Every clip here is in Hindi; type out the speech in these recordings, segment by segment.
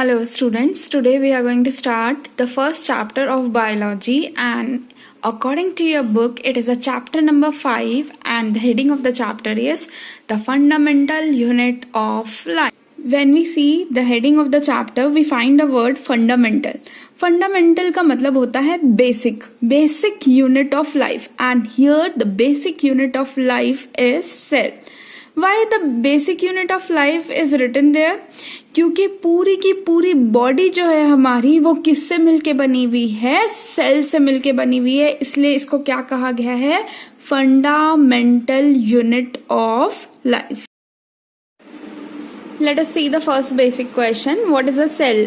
Hello students, today we are going to start the first chapter of biology, and according to your book it is a chapter number 5 and the heading of the chapter is the fundamental unit of life. When we see the heading of the chapter we find the word fundamental. Fundamental का मतलब होता है basic unit of life, and here the basic unit of life is cell. Why the basic unit of life is written there? क्योंकि पूरी की पूरी बॉडी जो है हमारी वो किससे मिलके बनी हुई है? सेल से मिलके बनी हुई है, इसलिए इसको क्या कहा गया है? Fundamental unit of life. Let us see the first basic question. What is a cell?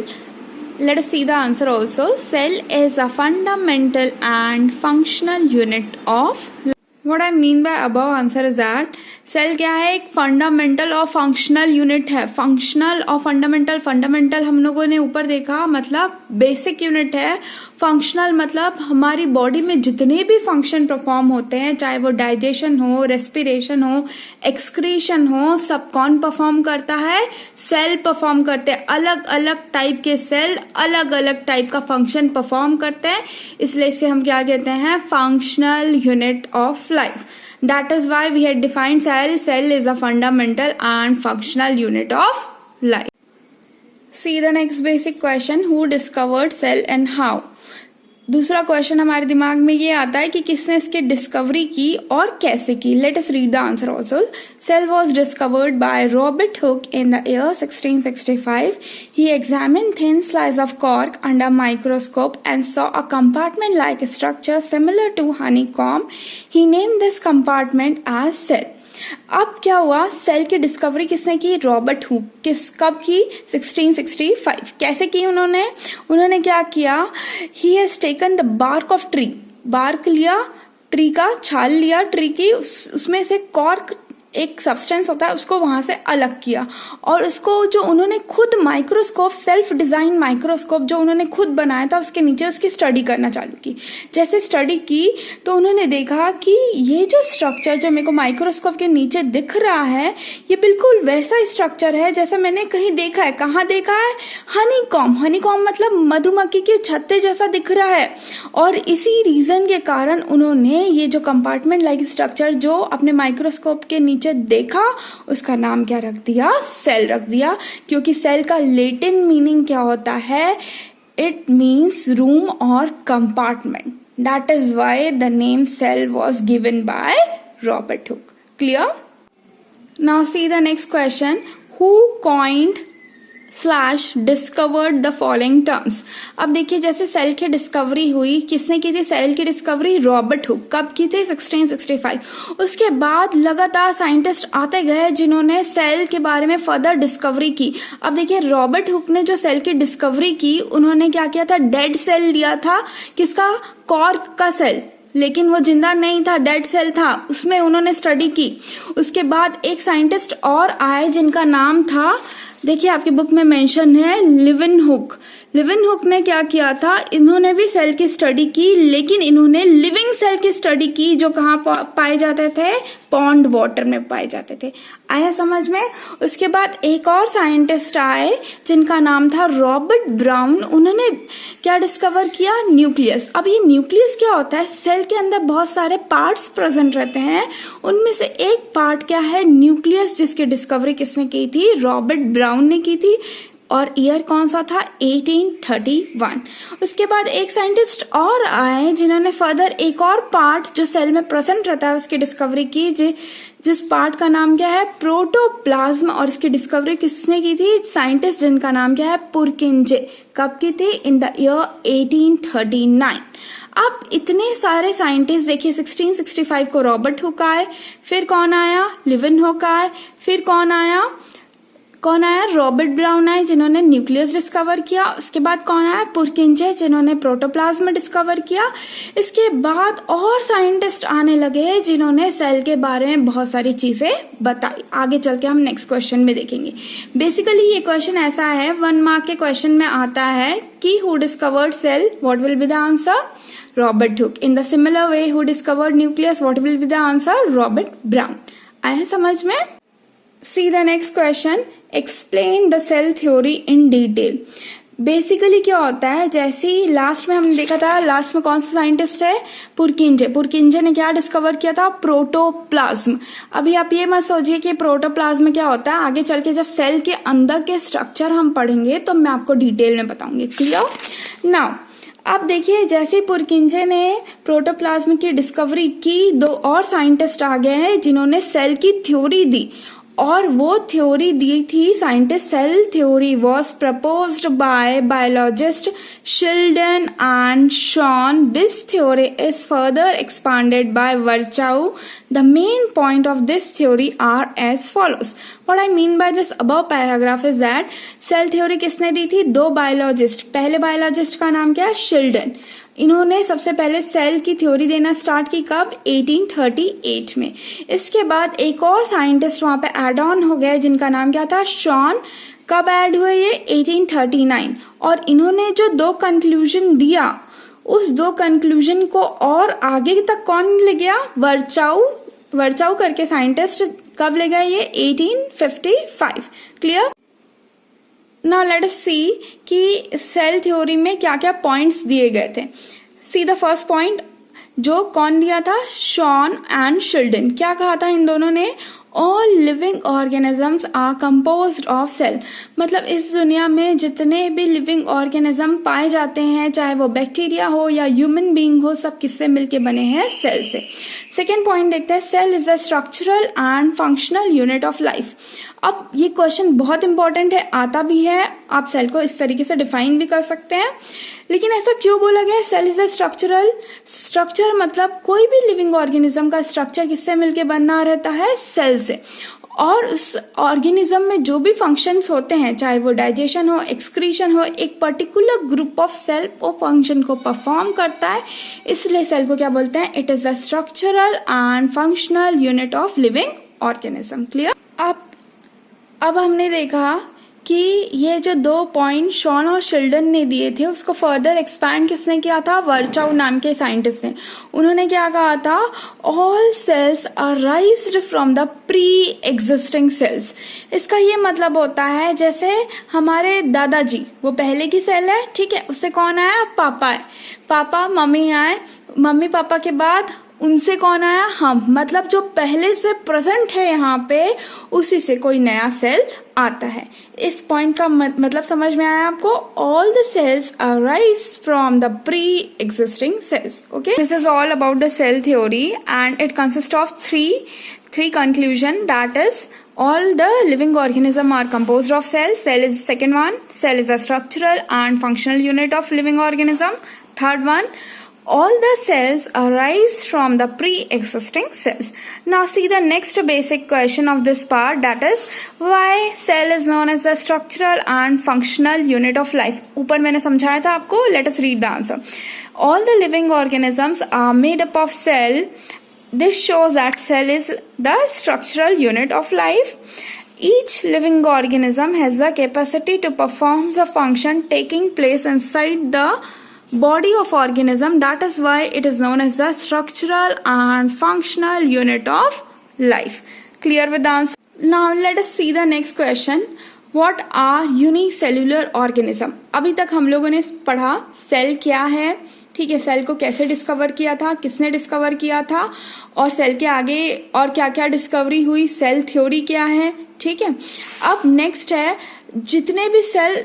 Let us see the answer also. Cell is a fundamental and functional unit of life. What I mean by above answer is that cell क्या है? एक फंडामेंटल और फंक्शनल यूनिट है. फंक्शनल और फंडामेंटल हम लोगों ने ऊपर देखा, मतलब बेसिक यूनिट है. फंक्शनल मतलब हमारी बॉडी में जितने भी फंक्शन परफॉर्म होते हैं, चाहे वो डाइजेशन हो, रेस्पिरेशन हो, एक्सक्रीशन हो, सब कौन परफॉर्म करता है? सेल परफॉर्म करते हैं. अलग अलग टाइप के सेल अलग अलग टाइप का फंक्शन परफॉर्म करते हैं, इसलिए इसे हम क्या कहते हैं? Functional unit of life. That is why we had defined cell. Cell is a fundamental and functional unit of life. See the next basic question. Who discovered cell and how? दूसरा क्वेश्चन हमारे दिमाग में ये आता है कि किसने इसकी डिस्कवरी की और कैसे की. Late us read the answer also. Cell was discovered by Robert Hooke in the year 1665. He examined thin slice of cork under microscope and saw a compartment-like structure similar to honeycomb. He named this compartment as cell. अब क्या हुआ? सेल की डिस्कवरी किसने की? Robert Hooke. कब की? 1665. कैसे की उन्होंने क्या किया? He has taken the bark of tree. Bark लिया, ट्री का छाल लिया, ट्री की, उसमें से कॉर्क एक सब्सटेंस होता है, उसको वहां से अलग किया, और उसको जो उन्होंने खुद माइक्रोस्कोप, सेल्फ डिजाइन माइक्रोस्कोप जो उन्होंने खुद बनाया था, उसके नीचे उसकी स्टडी करना चालू की. जैसे स्टडी की तो उन्होंने देखा कि ये जो स्ट्रक्चर जो मेरे को माइक्रोस्कोप के नीचे दिख रहा है, ये बिल्कुल वैसा स्ट्रक्चर है जैसा मैंने कहीं देखा है. कहाँ देखा है? हनीकॉम्ब. हनीकॉम्ब मतलब मधुमक्खी के छत्ते जैसा दिख रहा है. और इसी रीजन के कारण उन्होंने ये जो कंपार्टमेंट लाइक स्ट्रक्चर जो अपने माइक्रोस्कोप के नीचे देखा, उसका नाम क्या रख दिया? सेल रख दिया. क्योंकि सेल का लैटिन मीनिंग क्या होता है? इट मीन्स रूम और compartment. That is why the name cell was given by Robert Hooke. Clear? Now see the next question. Who coined / discovered the following terms. अब देखिए, जैसे सेल की डिस्कवरी हुई, किसने की थी सेल की डिस्कवरी? Robert Hooke. कब की थी? 1665. उसके बाद लगातार साइंटिस्ट आते गए जिन्होंने सेल के बारे में फर्दर डिस्कवरी की. अब देखिए, रॉबर्ट हुक ने जो सेल की डिस्कवरी की, उन्होंने क्या किया था? डेड सेल लिया था. किसका? कॉर्क का सेल. लेकिन वो जिंदा नहीं था, डेड सेल था, उसमें उन्होंने स्टडी की. उसके बाद एक साइंटिस्ट और आए जिनका नाम था, देखिए आपकी बुक में मेंशन है, लिवेनहुक. लिवेनहुक ने क्या किया था? इन्होंने भी सेल की स्टडी की, लेकिन इन्होंने लिविंग सेल की स्टडी की जो कहाँ पाए जाते थे? पॉन्ड वाटर में पाए जाते थे. आया समझ में? उसके बाद एक और साइंटिस्ट आए जिनका नाम था रॉबर्ट ब्राउन. उन्होंने क्या डिस्कवर किया? न्यूक्लियस. अब ये न्यूक्लियस क्या होता है? सेल के अंदर बहुत सारे पार्ट्स प्रेजेंट रहते हैं, उनमें से एक पार्ट क्या है? न्यूक्लियस, जिसकी डिस्कवरी किसने की थी? रॉबर्ट ब्राउन ने की थी. और ईयर कौन सा था? 1831. उसके बाद एक साइंटिस्ट और आए जिन्होंने फर्दर एक और पार्ट जो सेल में प्रेजेंट रहता है उसकी डिस्कवरी की, जिस पार्ट का नाम क्या है? प्रोटोप्लाज्म. और इसकी डिस्कवरी किसने की थी? साइंटिस्ट जिनका नाम क्या है? पुरकिंजे. कब की थी? In the year 1839. अब इतने सारे साइंटिस्ट देखिए, 1665 को रॉबर्ट हुक आए, फिर कौन आया? लिवेनहुक आए, फिर कौन आया? रॉबर्ट ब्राउन आए जिन्होंने न्यूक्लियस डिस्कवर किया. उसके बाद कौन आया? पुरकिंजे जिन्होंने प्रोटोप्लाज्म डिस्कवर किया. इसके बाद और साइंटिस्ट आने लगे जिन्होंने सेल के बारे में बहुत सारी चीजें बताई. आगे चल के हम नेक्स्ट क्वेश्चन में देखेंगे. बेसिकली ये क्वेश्चन ऐसा है, 1 मार्क के क्वेश्चन में आता है कि who discovered cell? What will be the answer? Robert Hooke. In the similar way, who discovered nucleus? What will be the answer? Robert Brown. आया समझ में? See the next question, explain the cell theory in detail. Basically क्या होता है, जैसे ही लास्ट में हमने देखा था, लास्ट में कौन सा साइंटिस्ट है, पुरकिंजे ने क्या डिस्कवर किया था, प्रोटोप्लाज्म। अभी आप ये मत सोचिए कि प्रोटोप्लाज्म क्या होता है, आगे चल के जब सेल के अंदर के स्ट्रक्चर हम पढ़ेंगे तो मैं आपको डिटेल में बताऊंगी। क्लियर। नाउ अब देखिए, जैसे पुरकिंजे ने प्रोटोप्लाज्म की डिस्कवरी की, दो और साइंटिस्ट आ गए हैं जिन्होंने सेल की थ्योरी दी, और वो थ्योरी दी थी scientist, cell theory was proposed by biologist Schleiden and Schwann. This theory is further expanded by Virchow. The main point of this theory are as follows. What I mean by this above paragraph is that cell theory किसने दी थी, दो बायोलॉजिस्ट। पहले बायोलॉजिस्ट का नाम क्या है, शिल्डन। इन्होंने सबसे पहले सेल की थ्योरी देना स्टार्ट की, कब, 1838 में। इसके बाद एक और साइंटिस्ट वहां पे एड ऑन हो गए जिनका नाम क्या था, शॉन। कब ऐड हुए ये, 1839। और इन्होंने जो दो कंक्लूजन दिया, उस दो कंक्लूजन को और आगे तक कौन ले गया, वर्चाउ करके साइंटिस्ट। कब ले गए ये, 1855। क्लियर। नाउ लेट अस सी कि सेल थ्योरी में क्या क्या पॉइंट्स दिए गए थे। सी द फर्स्ट पॉइंट, जो कौन दिया था, शॉन एंड शिल्डन। क्या कहा था इन दोनों ने, all living organisms are composed of cell. मतलब इस दुनिया में जितने भी लिविंग ऑर्गेनिज्म पाए जाते हैं, चाहे वो बैक्टीरिया हो या ह्यूमन बीइंग हो, सब किससे मिलके बने हैं, सेल से। सेकेंड पॉइंट देखते हैं, cell is a structural and functional unit of life. अब ये क्वेश्चन बहुत इंपॉर्टेंट है, आता भी है, आप सेल को इस तरीके से डिफाइन भी कर सकते हैं। लेकिन ऐसा क्यों बोला गया, cell is a structural. Structure मतलब कोई भी लिविंग ऑर्गेनिज्म का स्ट्रक्चर किससे मिलके बना रहता है, सेल से। और उस ऑर्गेनिज्म में जो भी फंक्शंस होते हैं, चाहे वो डाइजेशन हो, एक्सक्रीशन हो, एक पर्टिकुलर ग्रुप ऑफ सेल वो फंक्शन को परफॉर्म करता है, इसलिए सेल को क्या बोलते हैं, it is a structural and functional unit of living organism. Clear. अब हमने देखा कि ये जो दो पॉइंट शॉन और शिल्डन ने दिए थे, उसको फर्दर एक्सपैंड किसने किया था, वर्चाउ नाम के साइंटिस्ट ने। उन्होंने क्या कहा था, all cells are raised from the pre existing cells. इसका ये मतलब होता है, जैसे हमारे दादाजी, वो पहले की सेल है, ठीक है, उससे कौन आया, पापा है, पापा मम्मी आए, मम्मी पापा के बाद उनसे कौन आया, हम। मतलब जो पहले से प्रेजेंट है यहाँ पे, उसी से कोई नया सेल आता है। इस पॉइंट का मतलब समझ में आया आपको, all the cells arise from the pre existing cells. Okay, this is all about the cell theory and it consist of three conclusion, that is all the living organism are composed of cells. Cell is second one, cell is a structural and functional unit of living organism. Third one, all the cells arise from the pre-existing cells. Now see the next basic question of this part, that is why cell is known as the structural and functional unit of life. ऊपर मैंने समझाया था आपको, let us read the answer. All the living organisms are made up of cell. This shows that cell is the structural unit of life. Each living organism has the capacity to perform the function taking place inside the body of organism. That is why it is known as the structural and functional unit of life. Clear with the answer? Now let us see the next question. What are unicellular organism? अभी तक हम लोगों ने पढ़ा सेल क्या है, ठीक है, सेल को कैसे डिस्कवर किया था, किसने डिस्कवर किया था, और सेल के आगे और क्या क्या डिस्कवरी हुई, सेल थ्योरी क्या है, ठीक है। अब नेक्स्ट है, जितने भी सेल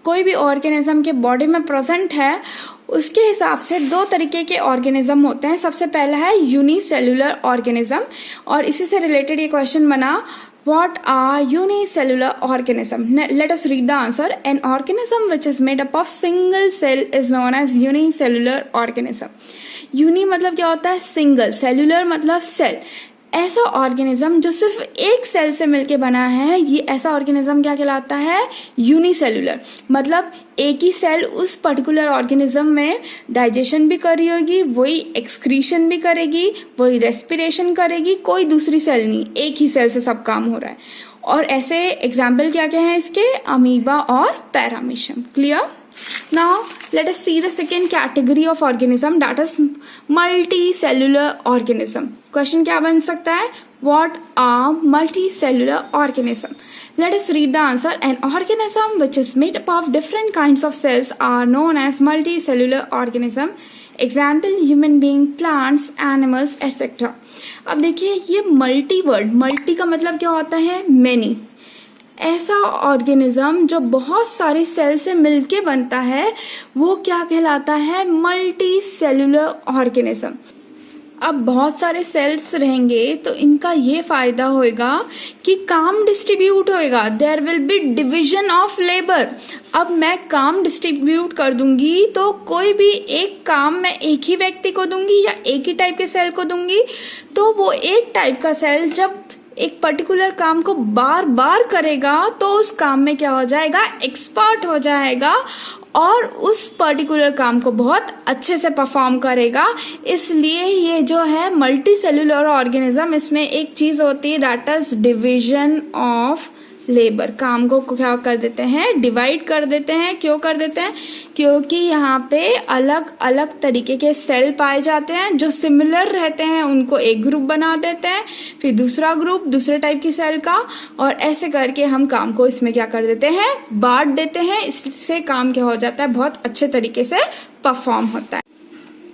कोई भी ऑर्गेनिज्म के बॉडी में प्रेजेंट है, उसके हिसाब से दो तरीके के ऑर्गेनिज्म होते हैं। सबसे पहला है यूनिसेल्युलर ऑर्गेनिज्म, और इसी से रिलेटेड ये क्वेश्चन बना, what are unicellular organism? Let us read the answer. An organism which is made up of single cell is known as unicellular organism. Uni मतलब क्या होता है, सिंगल, सेल्यूलर मतलब सेल। ऐसा ऑर्गेनिज्म जो सिर्फ एक सेल से मिलके बना है, ये ऐसा ऑर्गेनिज्म क्या कहलाता है, यूनिसेल्युलर। मतलब एक ही सेल उस पर्टिकुलर ऑर्गेनिज्म में डाइजेशन भी कर रही होगी, वही एक्सक्रीशन भी करेगी, वही रेस्पिरेशन करेगी, कोई दूसरी सेल नहीं, एक ही सेल से सब काम हो रहा है। और ऐसे एग्जाम्पल क्या क्या है इसके, अमीबा और paramecium. Clear. Now let us see the second category of organism, that is multicellular organism. Question क्या बन सकता है, What are multicellular organism? Let us read the answer. An organism which is made up of different kinds of cells are known as multicellular organism. Example, human being, plants, animals, etc. अब देखिए ये मल्टी वर्ड, मल्टी का मतलब क्या होता है? मेनी। ऐसा ऑर्गेनिज्म जो बहुत सारे सेल से मिलके बनता है वो क्या कहलाता है? Multi cellular organism. अब बहुत सारे सेल्स रहेंगे तो इनका ये फायदा होएगा कि काम डिस्ट्रीब्यूट होएगा, there will be division of labour. अब मैं काम डिस्ट्रीब्यूट कर दूंगी तो कोई भी एक काम मैं एक ही व्यक्ति को दूंगी या एक ही टाइप के सेल को दूंगी, तो वो एक टाइप का सेल जब एक पर्टिकुलर काम को बार बार करेगा तो उस काम में क्या हो जाएगा? एक्सपर्ट हो जाएगा और उस पर्टिकुलर काम को बहुत अच्छे से परफॉर्म करेगा। इसलिए ये जो है मल्टी सेलुलर ऑर्गेनिज्म, इसमें एक चीज होती है that is division of labour. काम को क्या कर देते हैं? डिवाइड कर देते हैं। क्यों कर देते हैं? क्योंकि यहाँ पे अलग अलग तरीके के सेल पाए जाते हैं, जो सिमिलर रहते हैं उनको एक ग्रुप बना देते हैं, फिर दूसरा ग्रुप दूसरे टाइप की सेल का, और ऐसे करके हम काम को इसमें क्या कर देते हैं? बांट देते हैं। इससे काम क्या हो जाता है? बहुत अच्छे तरीके से परफॉर्म होता है।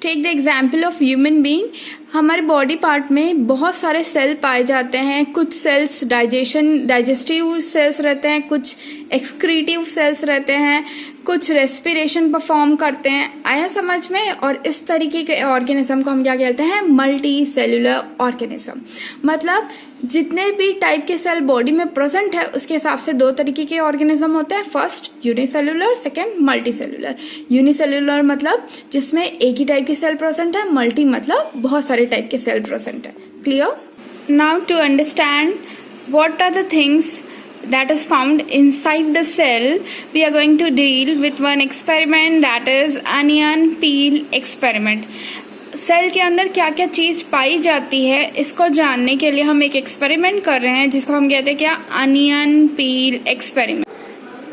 Take the example of human being. हमारे बॉडी पार्ट में बहुत सारे सेल पाए जाते हैं। कुछ सेल्स डाइजेस्टिव सेल्स रहते हैं, कुछ एक्सक्रीटिव सेल्स रहते हैं, कुछ रेस्पिरेशन परफॉर्म करते हैं। आया समझ में? और इस तरीके के ऑर्गेनिज्म को हम क्या कहते हैं? Multi cellular organism. मतलब जितने भी टाइप के सेल बॉडी में प्रेजेंट है उसके हिसाब से दो तरीके के ऑर्गेनिज्म होते हैं। First unicellular, second multi cellular. Unicellular मतलब जिसमें एक ही टाइप के सेल प्रेजेंट है, मल्टी मतलब बहुत सारे टाइप के सेल प्रेजेंट है। Clear? Now to understand what are the things that is found inside the cell, we are going to deal with one experiment, that is onion peel experiment. Cell के अंदर क्या क्या चीज पाई जाती है इसको जानने के लिए हम एक एक्सपेरिमेंट कर रहे हैं जिसको हम कहते हैं क्या? Onion peel experiment.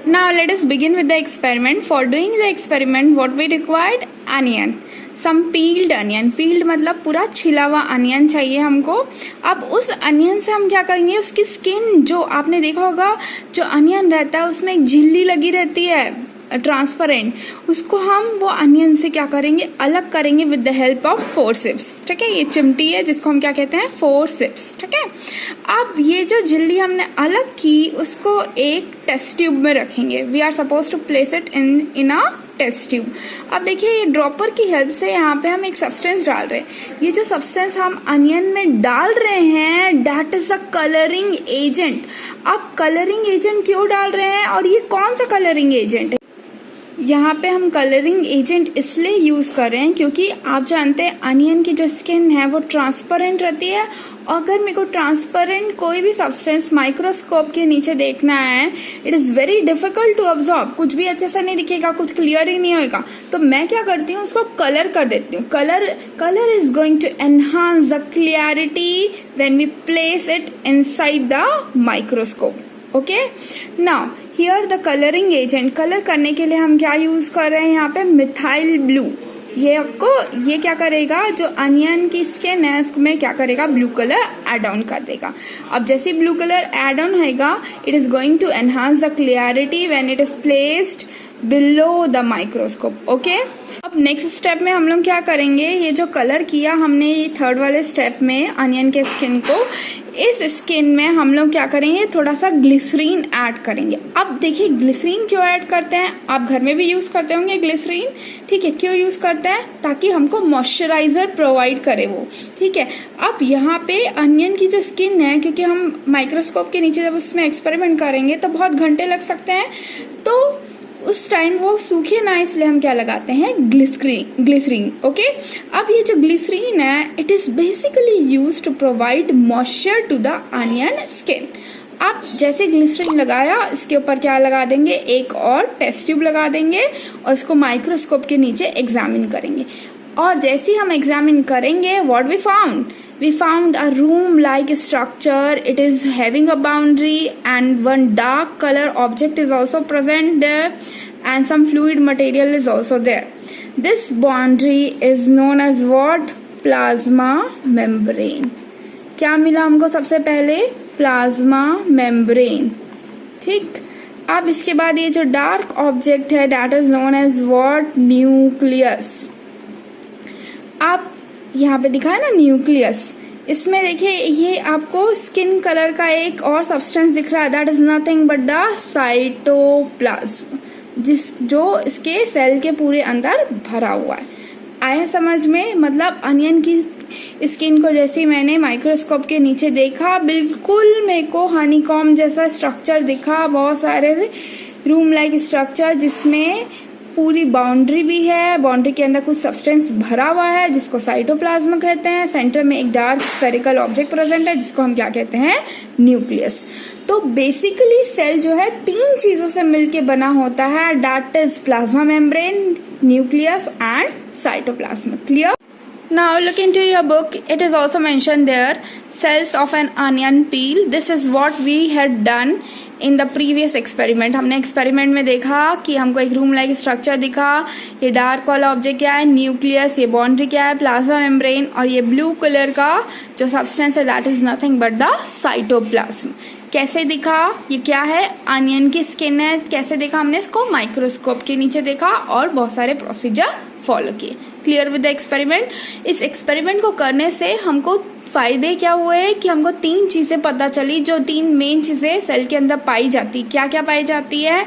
Now let us begin with the experiment. For doing the experiment, what we required? Onion. Some peeled onion. Peeled मतलब पूरा छिला हुआ अनियन चाहिए हमको। अब उस अनियन से हम क्या करेंगे? उसकी स्किन, जो आपने देखा होगा जो अनियन रहता है उसमें एक झिल्ली लगी रहती है ट्रांसपेरेंट, उसको हम वो अनियन से क्या करेंगे? अलग करेंगे with the help of forceps. ठीक है, ये चिमटी है जिसको हम क्या कहते हैं? फोर्सेप्स। ठीक है, अब ये जो झिल्ली हमने अलग की उसको एक टेस्ट ट्यूब में रखेंगे। We are suppose to place it in a test tube. अब देखिए ये ड्रॉपर की हेल्प से यहाँ पे हम एक सब्सटेंस डाल रहे हैं। ये जो सब्सटेंस हम अनियन में डाल रहे हैं that is a colouring agent. अब कलरिंग एजेंट क्यों डाल रहे हैं और ये कौन सा कलरिंग एजेंट है? यहाँ पे हम कलरिंग एजेंट इसलिए यूज कर रहे हैं क्योंकि आप जानते हैं अनियन की जो स्किन है वो ट्रांसपेरेंट रहती है। अगर मेरे को ट्रांसपेरेंट कोई भी सब्सटेंस माइक्रोस्कोप के नीचे देखना है, it is very difficult to observe. कुछ भी अच्छे से नहीं दिखेगा, कुछ क्लियर ही नहीं होगा, तो मैं क्या करती हूँ? उसको कलर कर देती हूँ। Colour is going to enhance the clarity when we place it inside the microscope. Okay, now here the colouring agent. Colour करने के लिए हम क्या यूज कर रहे हैं यहाँ पे? Methyl blue. ये क्या करेगा? जो अनियन की स्किन है उसमें क्या करेगा? ब्लू कलर एड ऑन कर देगा। अब जैसे ब्लू कलर एड ऑन होगा, it is going to enhance the clarity when it is placed below the microscope. Okay, अब नेक्स्ट स्टेप में हम लोग क्या करेंगे? ये जो कलर किया हमने ये थर्ड वाले स्टेप में अनियन के स्किन को, इस स्किन में हम लोग क्या करेंगे? थोड़ा सा ग्लिसरीन ऐड करेंगे। अब देखिए ग्लिसरीन क्यों ऐड करते हैं? आप घर में भी यूज करते होंगे ग्लिसरीन। ठीक है, क्यों यूज करते हैं? ताकि हमको मॉइस्चराइजर प्रोवाइड करे वो। ठीक है, अब यहाँ पे अनियन की जो स्किन है, क्योंकि हम माइक्रोस्कोप के नीचे जब उसमें एक्सपेरिमेंट करेंगे तो बहुत घंटे लग सकते हैं, तो उस टाइम वो सूखे ना, इसलिए हम क्या लगाते हैं? ग्लिसरीन। ओके, अब ये जो ग्लिसरीन है it is basically use to provide moisture to the onion skin. अब जैसे ग्लिसरीन लगाया, इसके ऊपर क्या लगा देंगे? एक और टेस्ट ट्यूब लगा देंगे और इसको माइक्रोस्कोप के नीचे एग्जामिन करेंगे। और जैसे ही हम एग्जामिन करेंगे, what we found? We found a room-like structure. It is having a boundary and one dark color object is also present there and some fluid material is also there. This boundary is known as what? Plasma membrane. क्या मिला हमको सबसे पहले? Plasma membrane. ठीक, अब इसके बाद ये जो डार्क ऑब्जेक्ट है that is known as what? Nucleus. आप यहाँ पे दिखा है ना न्यूक्लियस, इसमें देखिए ये आपको स्किन कलर का एक और सब्सटेंस दिख रहा है, that is nothing but the cytoplasm, जो इसके सेल के पूरे अंदर भरा हुआ है। आया समझ में? मतलब अनियन की स्किन को जैसे मैंने माइक्रोस्कोप के नीचे देखा, बिल्कुल मेरे को हनीकॉम जैसा स्ट्रक्चर दिखा, बहुत सारे रूम लाइक स्ट्रक्चर जिसमें पूरी बाउंड्री भी है, बाउंड्री के अंदर कुछ सब्सटेंस भरा हुआ है जिसको साइटोप्लाज्म कहते हैं। सेंटर में एक डार्क स्फेरिकल ऑब्जेक्ट प्रेजेंट है जिसको हम क्या कहते हैं? न्यूक्लियस। तो बेसिकली सेल जो है 3 चीजों से मिलके बना होता है, that is plasma membrane, nucleus and cytoplasm. Clear? Now look into your book. It is also mentioned there, cells of an onion peel. This is what we had done in the previous experiment. हमने एक्सपेरिमेंट में देखा कि हमको एक रूम लाइक स्ट्रक्चर दिखा, ये डार्क वाला ऑब्जेक्ट क्या है? न्यूक्लियस, ये बाउंड्री क्या है? प्लाज्मा मेम्ब्रेन, और ये ब्लू कलर का जो सब्सटेंस है that is nothing but the cytoplasm. कैसे दिखा? ये क्या है? अनियन की स्किन है। कैसे देखा हमने इसको? माइक्रोस्कोप के नीचे देखा और बहुत सारे प्रोसीजर फॉलो किए। Clear with the experiment? इस एक्सपेरिमेंट को करने से हमको फायदे क्या हुए कि हमको 3 चीजें पता चली, जो 3 मेन चीजें सेल के अंदर पाई जाती। क्या क्या पाई जाती है?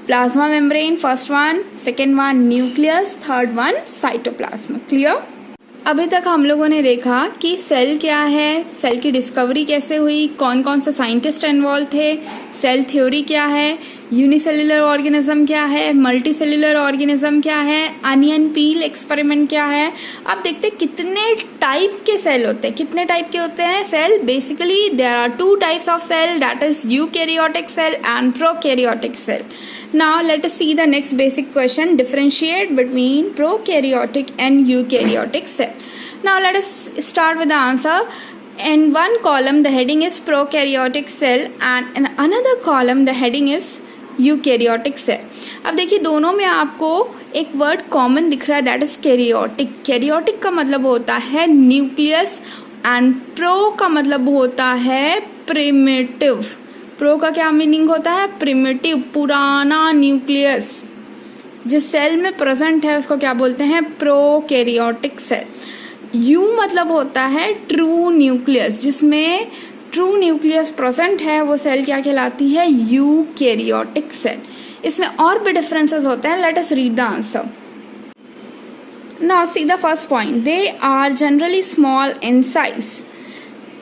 Plasma membrane first one, second one nucleus, third one cytoplasm. Clear? अभी तक हम लोगों ने देखा कि सेल क्या है, सेल की डिस्कवरी कैसे हुई, कौन कौन से साइंटिस्ट इन्वॉल्व थे, सेल थ्योरी क्या है, यूनिसेल्युलर ऑर्गेनिज्म क्या है, मल्टीसेल्युलर ऑर्गेनिज्म क्या है, अनियन पील एक्सपेरिमेंट क्या है। अब देखते हैं कितने टाइप के सेल होते हैं। कितने टाइप के होते हैं cell? Basically there are 2 types of cell, that is eukaryotic cell and prokaryotic cell. Now let us see the next basic question. Differentiate between prokaryotic and eukaryotic cell. Now let us start with the answer. In one column the heading is prokaryotic cell and in another column the heading is eukaryotic cell. अब देखिए दोनों में आपको एक वर्ड कॉमन दिख रहा है, दैट इज कैरियोटिक। कैरियोटिक का मतलब होता है न्यूक्लियस एंड प्रो का मतलब होता है प्रिमिटिव। प्रो का क्या मीनिंग होता है? प्रिमिटिव, पुराना न्यूक्लियस जिस सेल में प्रेजेंट है उसको क्या बोलते हैं? Prokaryotic cell. यू मतलब होता है ट्रू न्यूक्लियस, जिसमें ट्रू न्यूक्लियस प्रेजेंट है वो सेल क्या कहलाती है? Eukaryotic cell. इसमें और भी डिफरेंसेस होते हैं। Let us read the answer. Now see the first point, they are generally small in size.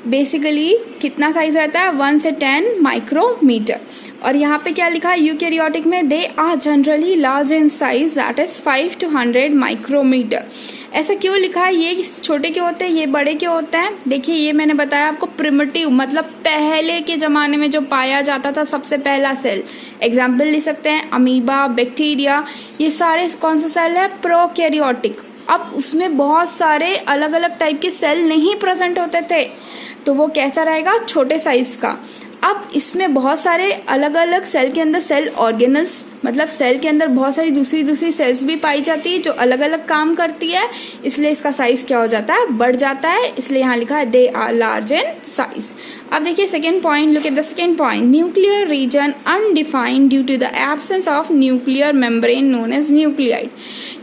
Basically कितना साइज रहता है? 1 से 10 माइक्रोमीटर। और यहाँ पे क्या लिखा है यूकैरियोटिक में? They are generally large in size, that is 5 to 100 micrometre. ऐसा क्यों लिखा है? ये छोटे क्यों होते हैं, ये बड़े क्यों होते हैं? देखिए ये मैंने बताया आपको, प्रिमिटिव मतलब पहले के जमाने में जो पाया जाता था सबसे पहला सेल। एग्जाम्पल ले सकते हैं अमीबा, बैक्टीरिया, ये सारे कौन सा सेल है? प्रोकैरियोटिक। अब उसमें बहुत सारे अलग अलग टाइप के सेल नहीं प्रेजेंट होते थे, तो वो कैसा रहेगा? छोटे साइज का। अब इसमें बहुत सारे अलग अलग सेल के अंदर सेल ऑर्गेनल्स, मतलब सेल के अंदर बहुत सारी दूसरी सेल्स भी पाई जाती है जो अलग अलग काम करती है, इसलिए इसका साइज क्या हो जाता है? बढ़ जाता है। इसलिए यहाँ लिखा है they are large in size. अब देखिए second point, look at the second point, nuclear region undefined due to the absence of nuclear membrane known as nucleoid.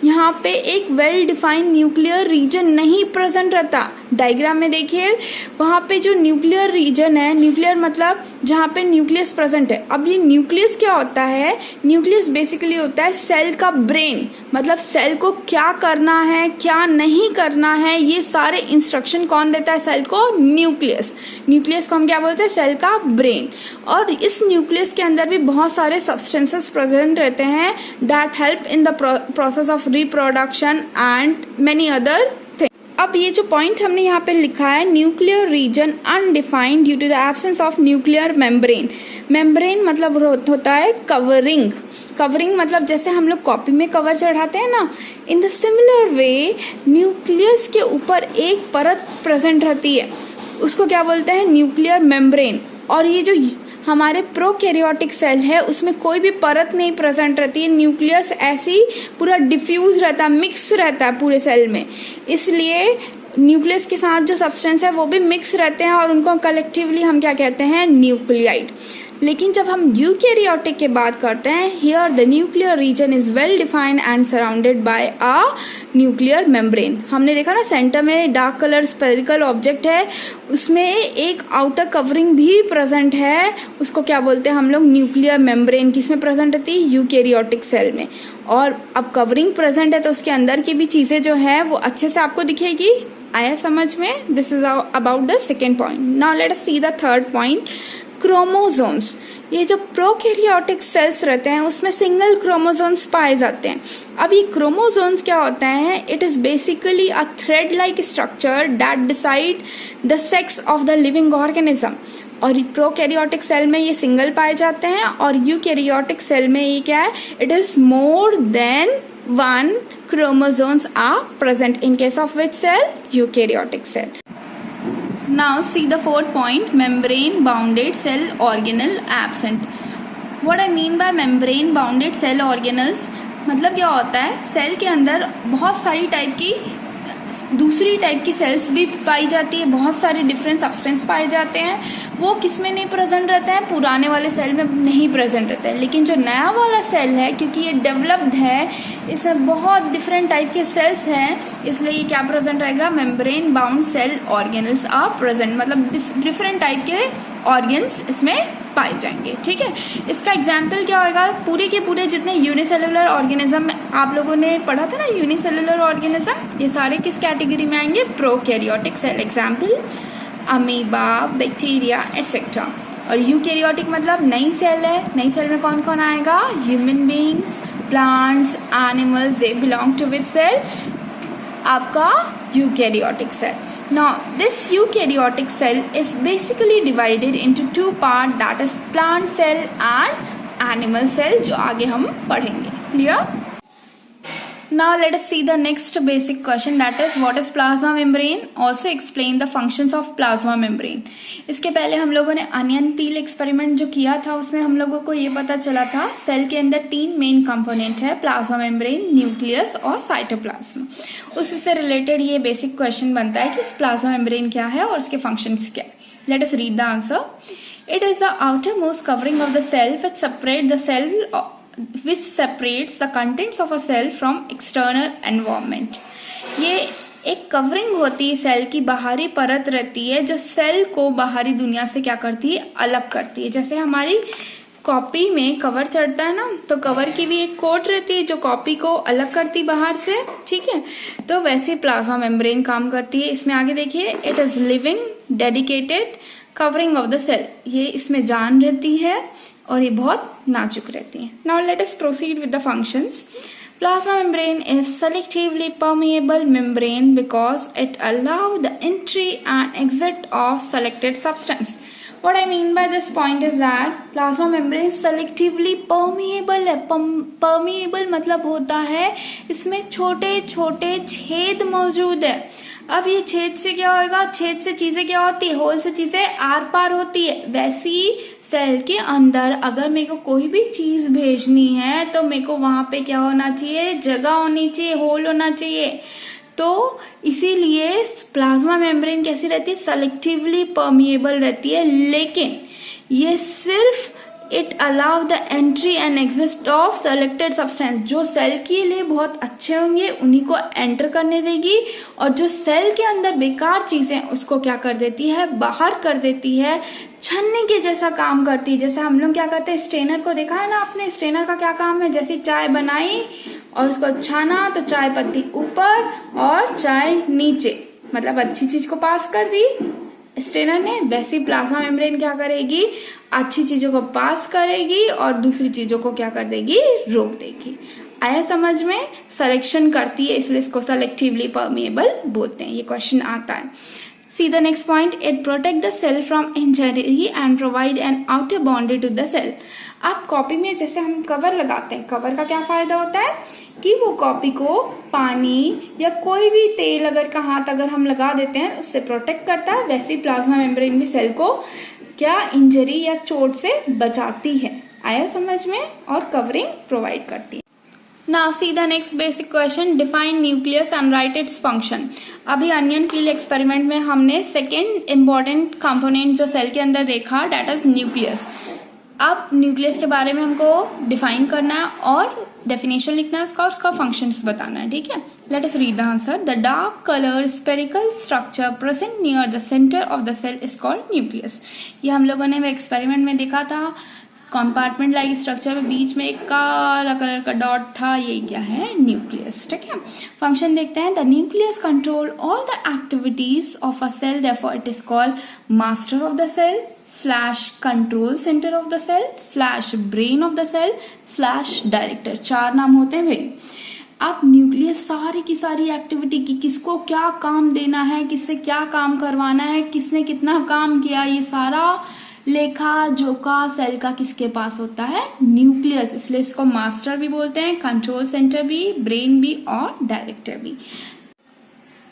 यहाँ पे एक वेल डिफाइंड न्यूक्लियर रीजन नहीं प्रेजेंट रहता। डायग्राम में देखिए वहां पे जो न्यूक्लियर रीजन है, न्यूक्लियर मतलब जहाँ पे न्यूक्लियस प्रेजेंट है। अब ये न्यूक्लियस क्या होता है? न्यूक्लियस बेसिकली होता है सेल का ब्रेन, मतलब सेल को क्या करना है क्या नहीं करना है ये सारे इंस्ट्रक्शन कौन देता है सेल को? न्यूक्लियस। न्यूक्लियस को हम क्या बोलते हैं? सेल का ब्रेन। और इस न्यूक्लियस के अंदर भी बहुत सारे सब्सटेंसेस प्रेजेंट रहते हैं that help in the process of reproduction and many other. अब ये जो पॉइंट हमने यहाँ पे लिखा है, nuclear region undefined due to the absence of nuclear membrane. Membrane मतलब होता है कवरिंग। कवरिंग मतलब जैसे हम लोग कॉपी में कवर चढ़ाते हैं ना, इन द सिमिलर वे न्यूक्लियस के ऊपर एक परत प्रेजेंट रहती है, उसको क्या बोलते हैं? Nuclear membrane. और ये जो हमारे प्रोकैरियोटिक सेल है उसमें कोई भी परत नहीं प्रेजेंट रहती है, न्यूक्लियस ऐसी पूरा डिफ्यूज रहता है, मिक्स रहता है पूरे सेल में। इसलिए न्यूक्लियस के साथ जो सब्सटेंस है वो भी मिक्स रहते हैं और उनको कलेक्टिवली हम क्या कहते हैं, न्यूक्लियाइड। लेकिन जब हम यूकैरियोटिक की बात करते हैं, here the nuclear region is well defined and surrounded by a nuclear membrane. हमने देखा ना, सेंटर में डार्क कलर स्फेरिकल ऑब्जेक्ट है, उसमें एक आउटर कवरिंग भी प्रेजेंट है, उसको क्या बोलते हैं हम लोग, न्यूक्लियर मेम्ब्रेन। किसमें प्रेजेंट होती है, यूकैरियोटिक सेल में। और अब कवरिंग प्रेजेंट है तो उसके अंदर की भी चीजें जो है वो अच्छे से आपको दिखेगी। आया समझ में? This is about the second point. Now let us see the third point, chromosomes. ये जो प्रोकैरियोटिक सेल्स रहते हैं उसमें सिंगल क्रोमोसोम्स पाए जाते हैं। अब ये क्रोमोसोम्स क्या होता है, it is basically a thread like structure that decide the sex of the living organism. और प्रोकैरियोटिक सेल में ये सिंगल पाए जाते हैं और यूकैरियोटिक सेल में ये क्या है, it is more than one chromosomes are present. In case of which cell? Eukaryotic cell. Now see the fourth point, membrane bounded cell organelle absent. What I mean by membrane bounded cell organelles, मतलब क्या होता है, सेल के अंदर बहुत सारी टाइप की दूसरी टाइप की सेल्स भी पाई जाती है, बहुत सारे डिफरेंट सब्सटेंस पाए जाते हैं। वो किसमें नहीं प्रेजेंट रहता है, पुराने वाले सेल में नहीं प्रेजेंट रहता है। लेकिन जो नया वाला सेल है, क्योंकि ये डेवलप्ड है, इसमें बहुत डिफरेंट टाइप के सेल्स हैं, इसलिए ये क्या प्रेजेंट रहेगा, membrane bound cell organelles are present. मतलब डिफरेंट टाइप के ऑर्गन्स इसमें पाए जाएंगे। ठीक है, इसका एग्जाम्पल क्या होगा, पूरे के पूरे जितने यूनिसेलुलर ऑर्गेनिज्म आप लोगों ने पढ़ा था ना, यूनिसेलुलर ऑर्गेनिज्म, ये सारे किस कैटेगरी में आएंगे, prokaryotic cell. Example amoeba, bacteria etcetera. और यूकैरियोटिक मतलब नई सेल है, नई सेल में कौन कौन आएगा, human being, plants, animals, they belong to which cell, आपका eukaryotic cell. Now this eukaryotic cell is basically divided into two parts, that is plant cell and animal cell, जो आगे हम पढ़ेंगे। Clear? Now let us see the next basic question, that is what is plasma membrane. Also explain the functions of plasma membrane. इसके पहले हम लोगों ने अनियन पील एक्सपेरिमेंट जो किया था उसमें हम लोगों को ये पता चला था सेल के अंदर तीन मेन कंपोनेंट है, प्लाज्मा मेम्ब्रेन, न्यूक्लियस और साइटोप्लाज्म। उससे रिलेटेड ये बेसिक क्वेश्चन बनता है कि प्लाज्मा मेम्ब्रेन क्या है और उसके फंक्शंस क्या है। Let us read the answer. It is the outermost covering of the cell which separates the contents of a cell from external environment. ये एक कवरिंग होती है, सेल की बाहरी परत रहती है जो सेल को बाहरी दुनिया से क्या करती है, अलग करती है। जैसे हमारी कॉपी में कवर चढ़ता है ना, तो कवर की भी एक कोट रहती है जो कॉपी को अलग करती बाहर से। ठीक है, तो वैसे प्लाज्मा मेम्ब्रेन काम करती है। इसमें आगे देखिए, it is living dedicated covering of the cell, ये इसमें जान रहती है और ये बहुत नाजुक रहती है। Now let us proceed with the functions. Plasma membrane is selectively permeable membrane because it allows the entry and exit of selected substance. What I mean by this point is that plasma membrane selectively permeable है। permeable मतलब होता है इसमें छोटे छोटे छेद मौजूद है। अब ये छेद से क्या होगा, छेद से चीजें क्या होती है, होल से चीजें आर पार होती है। वैसी सेल के अंदर अगर मेरे को कोई भी चीज भेजनी है तो मेरे को वहां पे क्या होना चाहिए, जगह होनी चाहिए, होल होना चाहिए। तो इसीलिए प्लाज्मा मेम्ब्रेन कैसी रहती है, सेलेक्टिवली परमिएबल रहती है। लेकिन ये सिर्फ it allow the entry and exist of selected substance, जो सेल के लिए बहुत अच्छे होंगे उन्हीं को एंटर करने देगी, और जो सेल के अंदर बेकार चीजें उसको क्या कर देती है, बाहर कर देती है, छन्नी के जैसा काम करती है। जैसे हम लोग क्या करते हैं, स्ट्रेनर को देखा है ना आपने, स्ट्रेनर का क्या काम है, जैसे चाय बनाई और उसको छाना तो चाय पत्ती ऊपर और चाय नीचे, मतलब अच्छी चीज को पास कर दी स्ट्रेनर ने, वैसी प्लाज्मा मेम्ब्रेन क्या करेगी, अच्छी चीजों को पास करेगी और दूसरी चीजों को क्या कर देगी, रोक देगी। आया समझ में, सिलेक्शन करती है, इसलिए इसको सेलेक्टिवली परमिएबल बोलते हैं। ये क्वेश्चन आता है। See the next point, it protect the cell from injury and provide an outer boundary to the cell. आप कॉपी में जैसे हम कवर लगाते हैं, कवर का क्या फायदा होता है कि वो कॉपी को पानी या कोई भी तेल अगर का हाथ अगर हम लगा देते हैं उससे प्रोटेक्ट करता है। वैसे प्लाज्मा मेम्ब्रेन भी सेल को क्या इंजरी या चोट से बचाती है। आया समझ में, और कवरिंग प्रोवाइड करती है। Now see the next basic question. Define nucleus and write its function. अभी अनियन पील एक्सपेरिमेंट में हमने सेकेंड इम्पोर्टेंट कंपोनेंट जो सेल के अंदर देखा, डेट इज न्यूक्लियस. अब न्यूक्लियस के बारे में हमको डिफाइन करना है और डेफिनेशन लिखना है उसका और उसका फंक्शंस बताना है. ठीक है, let us read the answer. The dark colour spherical structure present near the centre of the cell is called nucleus. ये हम लोगों ने एक्सपेरिमेंट में देखा था. कंपार्टमेंट लाइक स्ट्रक्चर में बीच में एक काला कलर का डॉट था, ये क्या है? न्यूक्लियस. ठीक है, फंक्शन देखते हैं. The nucleus control all the activities of a cell, therefore it is called master of the cell / control centre of the cell / brain of the cell / director. 4 नाम होते हैं भाई. अब न्यूक्लियस सारी की सारी एक्टिविटी की, किसको क्या काम देना है, किससे क्या काम करवाना है, किसने कितना काम किया, ये सारा लेखा जोखा सेल का किसके पास होता है? न्यूक्लियस. इसलिए इसको मास्टर भी बोलते हैं, कंट्रोल सेंटर भी, ब्रेन भी और डायरेक्टर भी.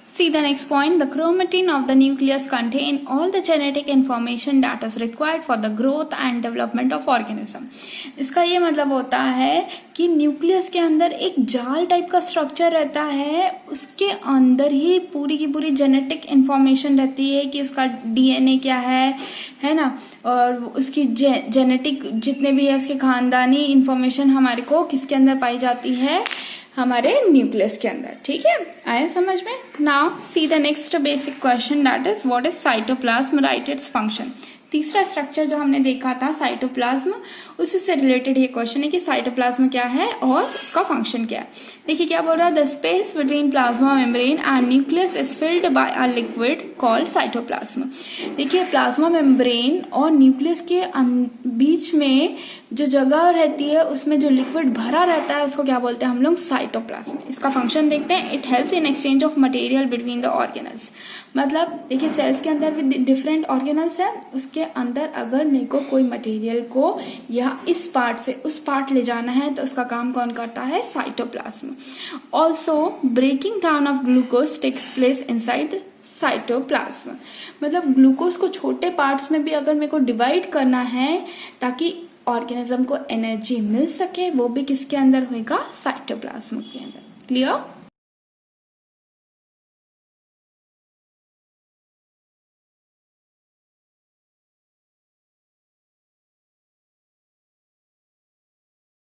See the next point. The chromatin of the nucleus contain all the genetic information that is required for the growth and development of organism. इसका ये मतलब होता है कि न्यूक्लियस के अंदर एक जाल टाइप का स्ट्रक्चर रहता है, उसके अंदर ही पूरी की पूरी जेनेटिक इंफॉर्मेशन रहती है कि उसका डीएनए क्या है ना, और उसकी जेनेटिक जितने भी है उसके खानदानी इंफॉर्मेशन हमारे को किसके अंदर पाई जाती है? हमारे न्यूक्लियस के अंदर. ठीक है, आया समझ में. Now see the next basic question, that is what is cytoplasm, right its function. तीसरा स्ट्रक्चर जो हमने देखा था साइटोप्लाज्म, उसी से रिलेटेड ये क्वेश्चन है कि साइटोप्लाज्म क्या है और उसका फंक्शन क्या है. देखिए क्या बोल रहा है. The space between plasma membrane and nucleus is filled by a liquid called cytoplasm. देखिए प्लाज्मा मेम्ब्रेन और न्यूक्लियस के बीच में जो जगह रहती है उसमें जो लिक्विड भरा रहता है उसको क्या बोलते हैं हम लोग? साइटोप्लाज्म. इसका फंक्शन देखते हैं. It help in exchange of material between the organelles. मतलब देखिए सेल्स के अंदर भी डिफरेंट ऑर्गेनल्स है, उसके अंदर अगर मेरे को कोई मटेरियल को या इस पार्ट से उस पार्ट ले जाना है तो उसका काम कौन करता है? Cytoplasm. Also breaking down of glucose takes place inside cytoplasm. मतलब ग्लूकोज को छोटे पार्ट्स में भी अगर मेरे को डिवाइड करना है ताकि ऑर्गेनिज्म को एनर्जी मिल सके, वो भी किसके अंदर होगा? साइटोप्लाज्म के अंदर. क्लियर?